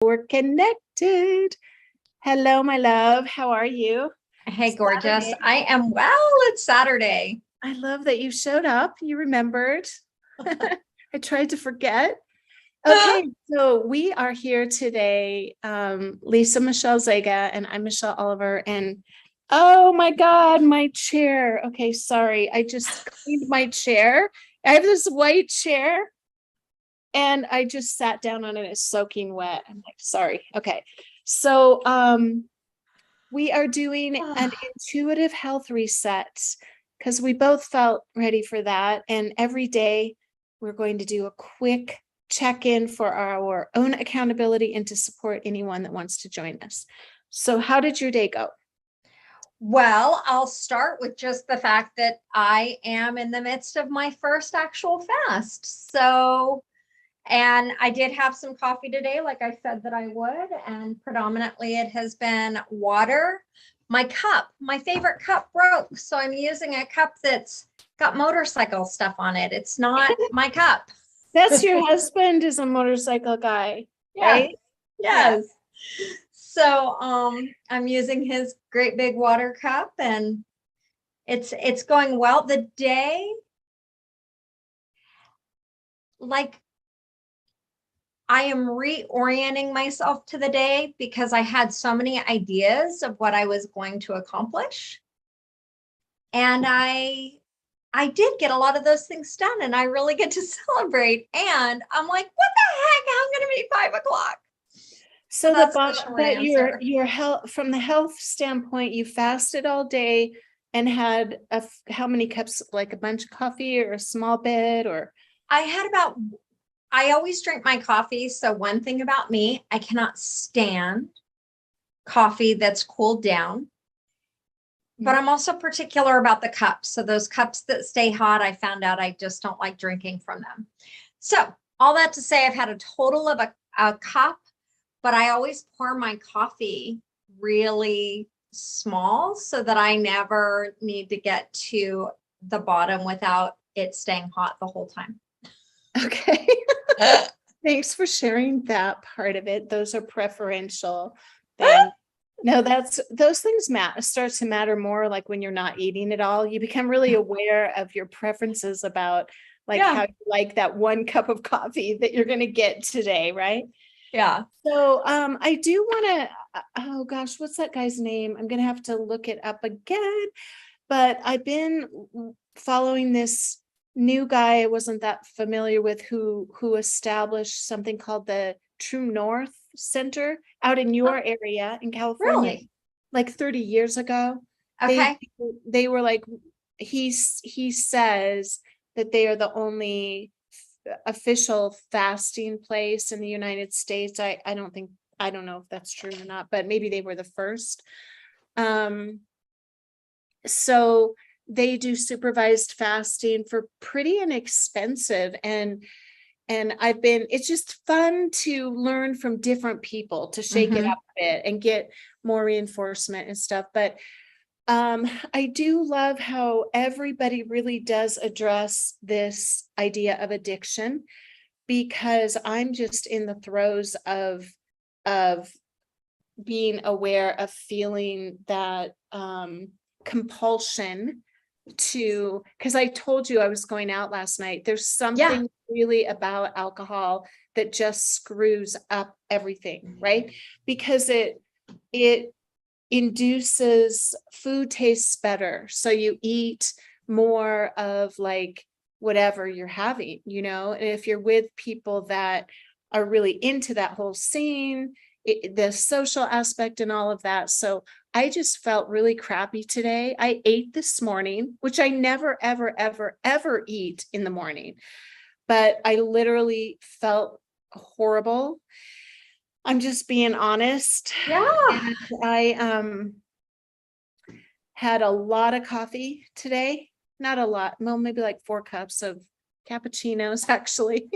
We're connected. Hello, my love. How are you? Hey, gorgeous. Saturday. I am well. It's Saturday. I love that you showed up. You remembered. I tried to forget. Okay, so we are here today. Lisa Michelle Zega and I'm Michelle Oliver. And oh my God, my chair. Okay, sorry. I just cleaned my chair. I have this white chair and I just sat down on it. It's soaking wet. I'm like, sorry. Okay. So we are doing an intuitive health reset because we both felt ready for that. And every day we're going to do a quick check-in for our own accountability and to support anyone that wants to join us. So how did your day go? Well, I'll start with just the fact that I am in the midst of my first actual fast. And I did have some coffee today, like I said that I would, and predominantly it has been water. My cup, my favorite cup broke. So I'm using a cup that's got motorcycle stuff on it. It's not my cup. That's your husband is a motorcycle guy, Yes. right? Yes. So I'm using his great big water cup and it's going well. The day, like I am reorienting myself to the day because I had so many ideas of what I was going to accomplish. And I did get a lot of those things done and I really get to celebrate. And I'm like, what the heck? I'm going to be 5 o'clock. So That's the short but answer. your health, from the health standpoint, you fasted all day and had how many cups, like a bunch of coffee or a small bit, or I always drink my coffee. So one thing about me, I cannot stand coffee that's cooled down. But I'm also particular about the cups. So those cups that stay hot, I found out I just don't like drinking from them. So all that to say, I've had a total of a cup, but I always pour my coffee really small so that I never need to get to the bottom without it staying hot the whole time. Okay. Thanks for sharing that part of it. Those are preferential things. No, those things start to matter more like when you're not eating at all. You become really aware of your preferences about like how you like that one cup of coffee that you're going to get today, right? Yeah. So I do want to, oh gosh, what's that guy's name? I'm going to have to look it up again, but I've been following this new guy I wasn't that familiar with who established something called the True North Center out in your area in California, Really? like 30 years ago. Okay. They were like, he says that they are the only official fasting place in the United States. I don't know if that's true or not, but maybe they were the first. So they do supervised fasting for pretty inexpensive, and it's just fun to learn from different people, to shake it up a bit and get more reinforcement and stuff. But I do love how everybody really does address this idea of addiction, because I'm just in the throes of being aware of feeling that compulsion to, because I told you I was going out last night. There's something really about alcohol that just screws up everything, right? Because it induces food tastes better. So you eat more of like whatever you're having, and if you're with people that are really into that whole scene, the social aspect and all of that. So I just felt really crappy today. I ate this morning, which I never, ever, ever, ever eat in the morning, but I literally felt horrible. I'm just being honest. Yeah. And I had a lot of coffee today. Not a lot, well, maybe like 4 cups of cappuccinos actually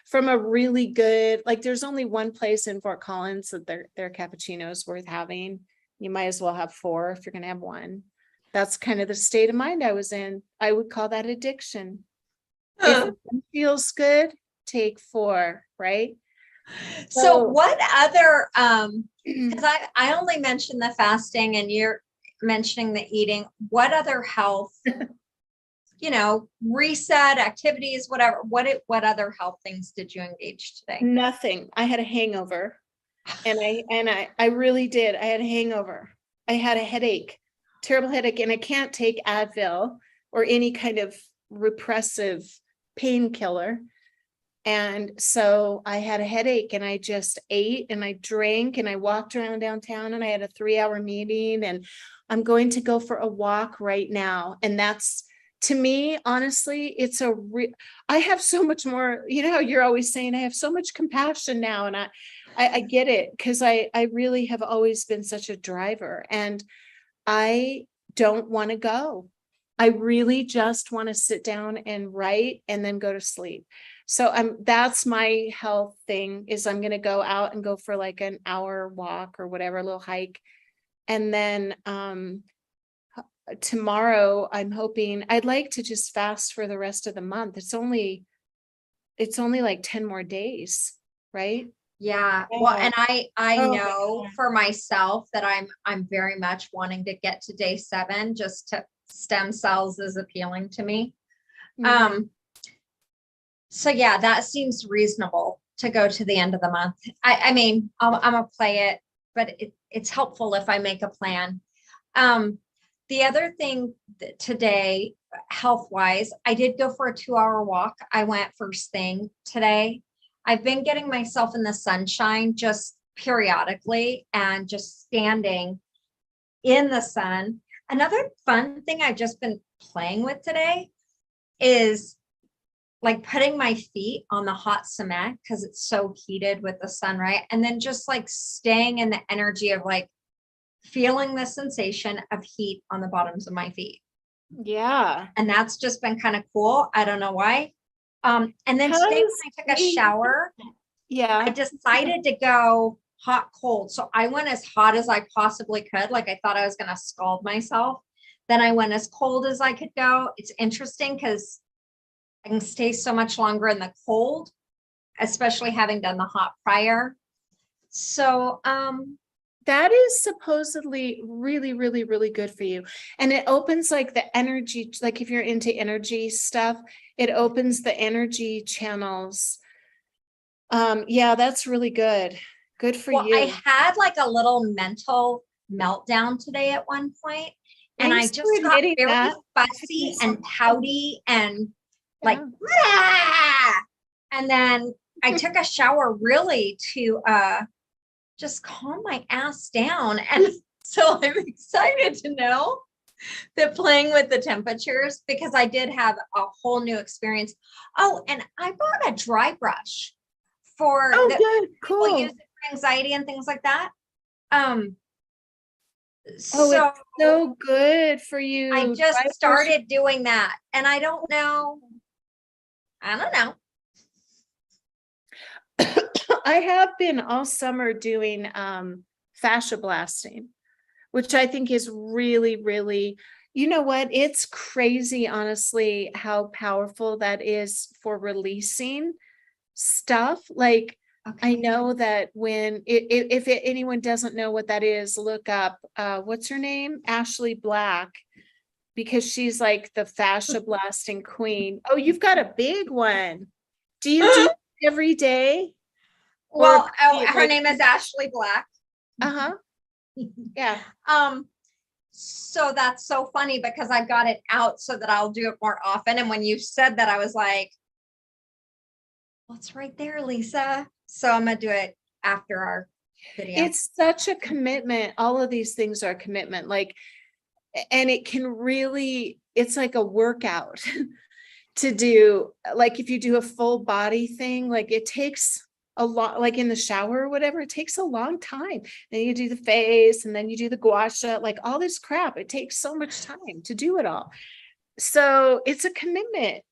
from a really good, like there's only one place in Fort Collins that their cappuccino's worth having. You might as well have 4 if you're going to have one. That's kind of the state of mind I was in. I would call that addiction. If it feels good, take 4, right? So So what other, because I only mentioned the fasting and you're mentioning the eating, what other health, reset activities, whatever, what other health things did you engage today? nothing. I had a hangover. And I really did. I had a hangover. I had a headache, terrible headache, and I can't take Advil or any kind of repressive painkiller. And so I had a headache and I just ate and I drank and I walked around downtown and I had a 3-hour meeting and I'm going to go for a walk right now. And that's, to me, honestly, I have so much more, you're always saying I have so much compassion now. And I get it because I really have always been such a driver and I don't want to go. I really just want to sit down and write and then go to sleep. So that's my health thing is I'm going to go out and go for like an hour walk or whatever, a little hike. And then tomorrow I'm hoping I'd like to just fast for the rest of the month. It's only like 10 more days, right? Yeah. Well, and I Oh, know for myself that I'm very much wanting to get to day 7, just to stem cells is appealing to me. mhm. So yeah, that seems reasonable to go to the end of the month. I mean, I'm gonna play it, but it's helpful if I make a plan. The other thing that today, health wise, I did go for a 2-hour walk. I went first thing today. I've been getting myself in the sunshine just periodically and just standing in the sun. Another fun thing I've just been playing with today is like putting my feet on the hot cement because it's so heated with the sun, right? And then just like staying in the energy of like feeling the sensation of heat on the bottoms of my feet. Yeah. And that's just been kind of cool. I don't know why. And then How today when does I took a shower, I Yeah. decided to go hot, cold. So I went as hot as I possibly could. Like I thought I was going to scald myself. Then I went as cold as I could go. It's interesting because I can stay so much longer in the cold, especially having done the hot prior. So, That is supposedly really, really, really good for you. And it opens like the energy, like if you're into energy stuff, it opens the energy channels. Yeah, that's really good. Good for well, I you. had like a little mental meltdown today at one point, and I Thanks for just got admitting very that. fussy and pouty and like, Yeah. "Ah!" And then I took a shower really to just calm my ass down. And so I'm excited to know that playing with the temperatures, because I did have a whole new experience. Oh, and I bought a dry brush for Oh, the good. people use Cool. it for anxiety and things like that. Oh, So it's so good for I you. just Dry brush. started doing that, and I don't know. I don't know. I have been all summer doing fascia blasting, which I think is really, really, you know what? It's crazy, honestly, how powerful that is for releasing stuff. Like, I Okay. know that if anyone doesn't know what that is, look up, what's her name? Ashley Black, because she's like the fascia blasting queen. Oh, you've got a big one. Do you do it every day? Or Well, oh, her like, name is Ashley Black. uh-huh. Yeah. Um, so that's so funny because I got it out so that I'll do it more often. And when you said that, I was like, well, it's right there, Lisa. So I'm gonna do it after our video. It's such a commitment. All of these things are a commitment. Like, and it can really, it's like a workout to do. Like if you do a full body thing, like it takes a lot, like in the shower or whatever, it takes a long time. Then you do the face and then you do the gua sha, like all this crap. It takes so much time to do it all. So it's a commitment,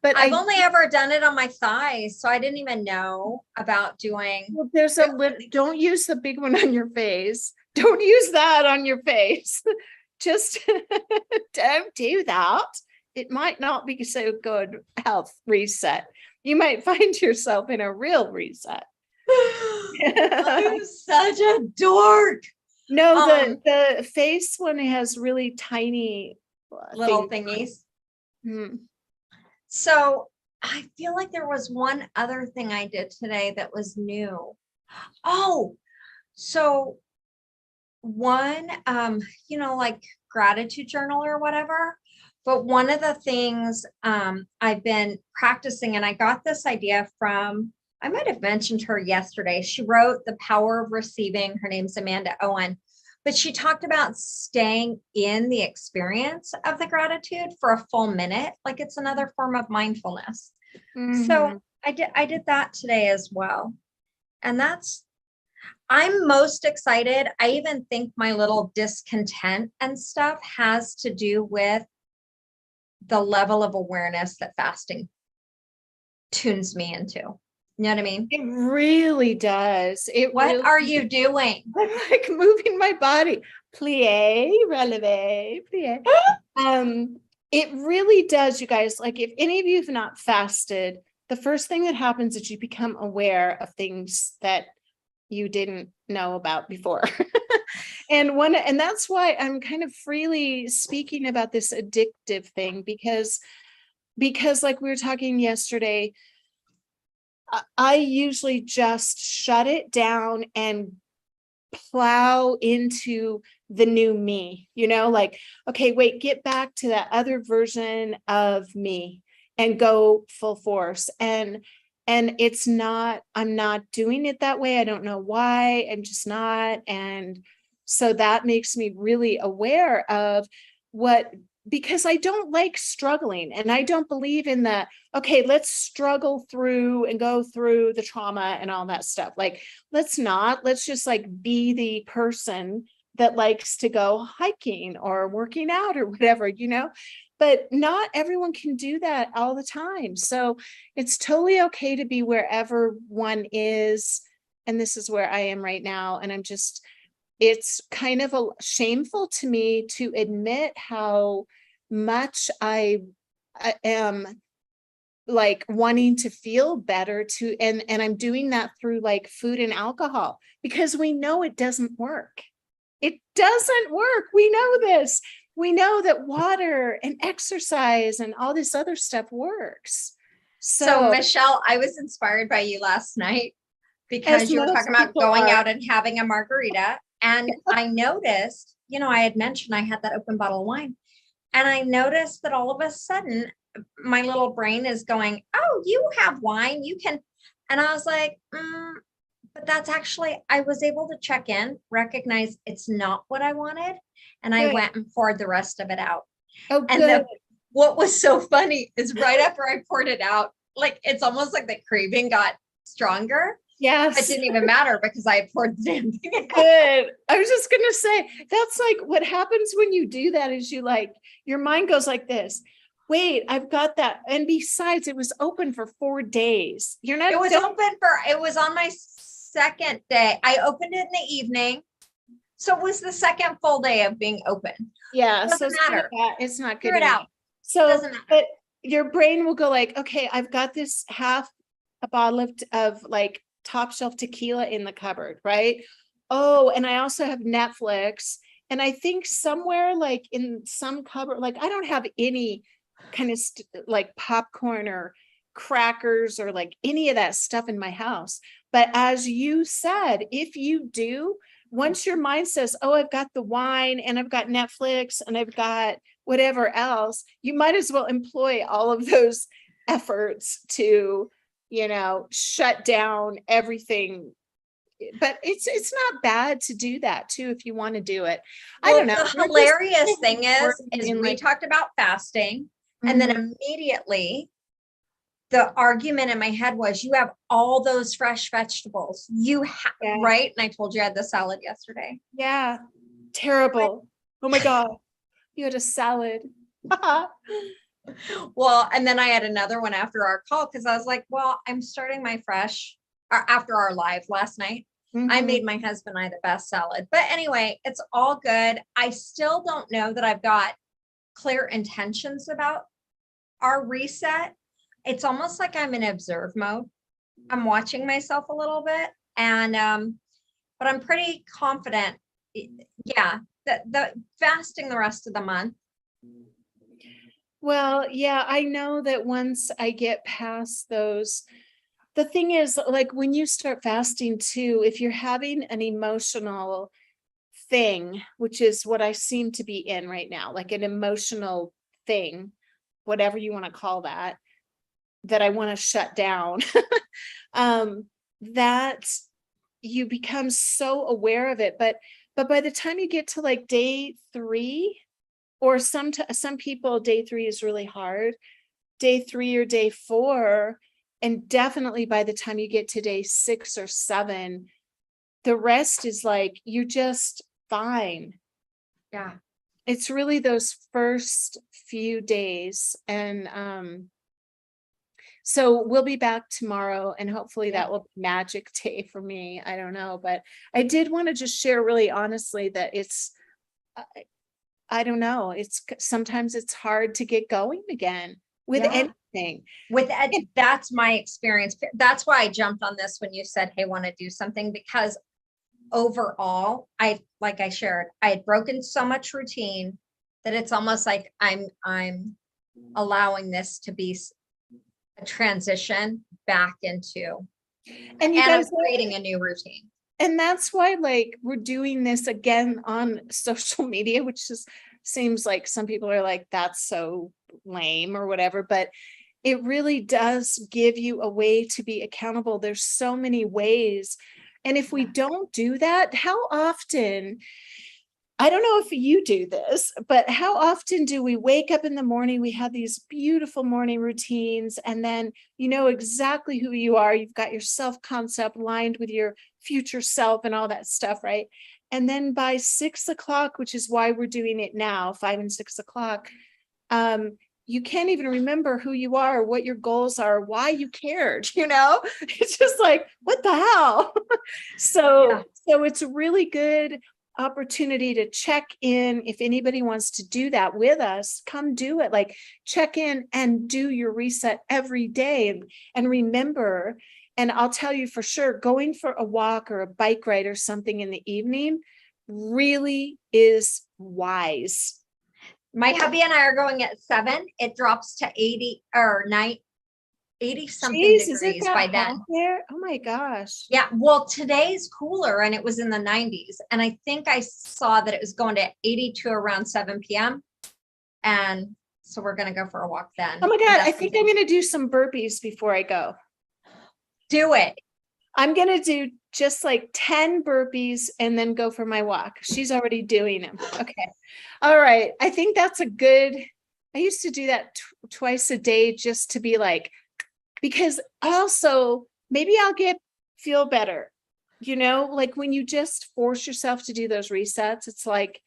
but I've only ever done it on my thighs, so I didn't even know about doing. well, there's a don't use the big one on your face. Don't use that on your face. Just don't do that. It might not be so good health reset. You might find yourself in a real reset. I'm such a dork. No, the face one has really tiny Little things. thingies. Hmm. So I feel like there was one other thing I did today that was new. Oh, so one, like gratitude journal or whatever. But one of the things I've been practicing, and I got this idea from, I might have mentioned her yesterday. She wrote The Power of Receiving. Her name's Amanda Owen. But she talked about staying in the experience of the gratitude for a full minute, like it's another form of mindfulness. So I did that today as well. And I'm most excited. I even think my little discontent and stuff has to do with the level of awareness that fasting tunes me into. You know what I mean? It really does. What are you doing? I'm like moving my body. Plie, releve, plie. It really does, you guys. Like, if any of you have not fasted, the first thing that happens is you become aware of things that you didn't know about before. And that's why I'm kind of freely speaking about this addictive thing, because like we were talking yesterday, I usually just shut it down and plow into the new me, like, okay, wait, get back to that other version of me and go full force. And I'm not doing it that way. I don't know why. I'm just not. And so that makes me really aware of because I don't like struggling, and I don't believe in that. Okay, let's struggle through and go through the trauma and all that stuff. Like, let's just like be the person that likes to go hiking or working out or whatever, but not everyone can do that all the time. So it's totally okay to be wherever one is. And this is where I am right now. And it's kind of shameful to me to admit how much I am like wanting to feel better and I'm doing that through like food and alcohol, because we know it doesn't work. It doesn't work. We know this. We know that water and exercise and all this other stuff works. So Michelle, I was inspired by you last night because you were talking about going out and having a margarita. And I noticed, I had mentioned I had that open bottle of wine. And I noticed that all of a sudden my little brain is going, oh, you have wine, you can. And I was like, but that's actually, I was able to check in, recognize it's not what I wanted. And I went and poured the rest of it out. Oh, and good. What was so funny is right after I poured it out, like, it's almost like the craving got stronger. Yes. It didn't even matter because I had poured the damn thing out. Good. I was just going to say, that's like what happens when you do that is your mind goes like this. Wait, I've got that. And besides, it was open for 4 days. It was on my second day. I opened it in the evening. So it was the second full day of being open. Yeah. So it's matter. It's not good. Figure it out. So, but your brain will go like, okay, I've got this half a bottle of like top shelf tequila in the cupboard, right? Oh, and I also have Netflix. And I think somewhere like in some cupboard, like I don't have any kind of like popcorn or crackers or like any of that stuff in my house. But as you said, if you do, once your mind says, oh, I've got the wine and I've got Netflix and I've got whatever else, you might as well employ all of those efforts to, shut down everything. But it's not bad to do that too, if you want to do it. Well, I don't know. The hilarious thing is we talked about fasting, and then immediately the argument in my head was, you have all those fresh vegetables. Right? And I told you I had the salad yesterday. Yeah. Terrible. Oh my God. You had a salad. Well, and then I had another one after our call because I was like, well, I'm starting my fresh after our live last night. I made my husband and I the best salad. But anyway, it's all good. I still don't know that I've got clear intentions about our reset. It's almost like I'm in observe mode. I'm watching myself a little bit. And, but I'm pretty confident. Yeah, that the fasting the rest of the month. Well, yeah, I know that once I get past those, the thing is, like when you start fasting too, if you're having an emotional thing, which is what I seem to be in right now, like an emotional thing, whatever you want to call that, that I want to shut down, that you become so aware of it. But by the time you get to like day 3, or some people, day 3 is really hard, day 3 or day 4, and definitely by the time you get to day 6 or 7, the rest is like you're just fine. Yeah. It's really those first few days. And so we'll be back tomorrow, and hopefully Yeah. that will be magic day for me. I don't know, but I did want to just share really honestly that it's I don't know, it's sometimes it's hard to get going again with Yeah. anything. With that's my experience. That's why I jumped on this when you said, hey, want to do something, because overall, like I shared, I had broken so much routine that it's almost like I'm allowing this to be a transition back into, And you and I'm guys, creating a new routine. and that's why like we're doing this again on social media, which just seems like some people are like, that's so lame or whatever, but it really does give you a way to be accountable. There's so many ways. And if we don't do that, how often, I don't know if you do this, but how often do we wake up in the morning? We have these beautiful morning routines, and then you know exactly who you are. You've got your self-concept lined with your future self and all that stuff, right? And then by 6 o'clock, which is why we're doing it now, 5 and 6 o'clock, you can't even remember who you are, what your goals are, why you cared, you know? It's just like, what the hell? So it's a really good opportunity to check in. If anybody wants to do that with us, come do it. Like check in and do your reset every day, and remember, and I'll tell you for sure, going for a walk or a bike ride or something in the evening really is wise. My hubby and I are going at 7. It drops to 80 or 80 something Jeez, is it degrees by that then. hot there? Oh my gosh. Yeah, well, today's cooler and it was in the 90s. And I think I saw that it was going to 82 around 7 p.m. And so we're going to go for a walk then. Oh my God, I think I'm going to do some burpees before I go. Do it. I'm going to do just like 10 burpees and then go for my walk. She's already doing them. Okay. All right. I think that's a good, I used to do that twice a day just to be like, because also maybe I'll feel better, you know, like when you just force yourself to do those resets, it's like,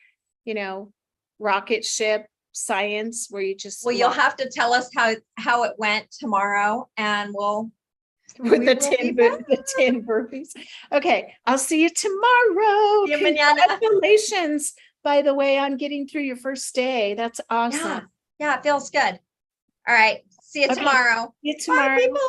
you know, rocket ship science where you just, well, you'll have to tell us how it went tomorrow, and with the 10 burpees. Okay, I'll see you tomorrow. See you mañana. Congratulations, by the way, on getting through your first day. That's awesome. Yeah, it feels good. All right. See you tomorrow. See you tomorrow. Bye, people.